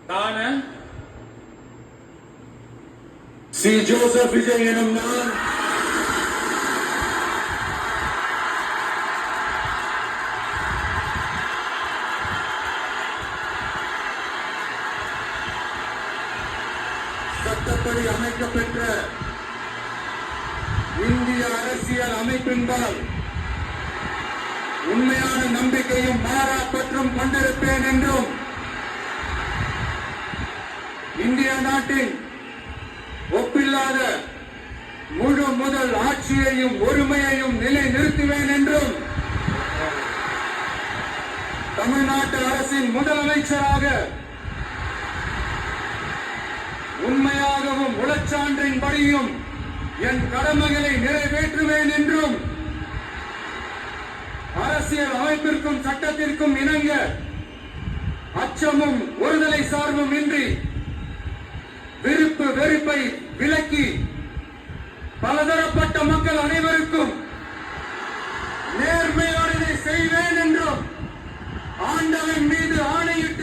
தான C. Joseph Vijay எனும் நான் சட்டப்படி அமைக்கப்பெற்ற இந்திய அரசியல் அமைப்பின்பால் உண்மையான நம்பிக்கையும் மாறா பற்றும் கொண்டிருப்பேன் என்றும் இந்திய நாட்டின் ஒப்பில்லாத முழு முதல் ஆட்சியையும் ஒருமையையும் நிலை நிறுத்துவேன் என்றும் தமிழ்நாட்டு அரசின் முதலமைச்சராக உண்மையாகவும் உளச்சான்றின்படியும் என் கடமைகளை நிறைவேற்றுவேன் என்றும் அரசியல் அமைப்பிற்கும் சட்டத்திற்கும் இணங்க அச்சமும் ஒருதலை சார்பும் இன்றி விருப்பு வெறுப்பை விலக்கி பலதரப்பட்ட மக்கள் அனைவருக்கும் நேர்மையானதை செய்வேன் என்றும் ஆண்டவன் மீது ஆணையிட்டு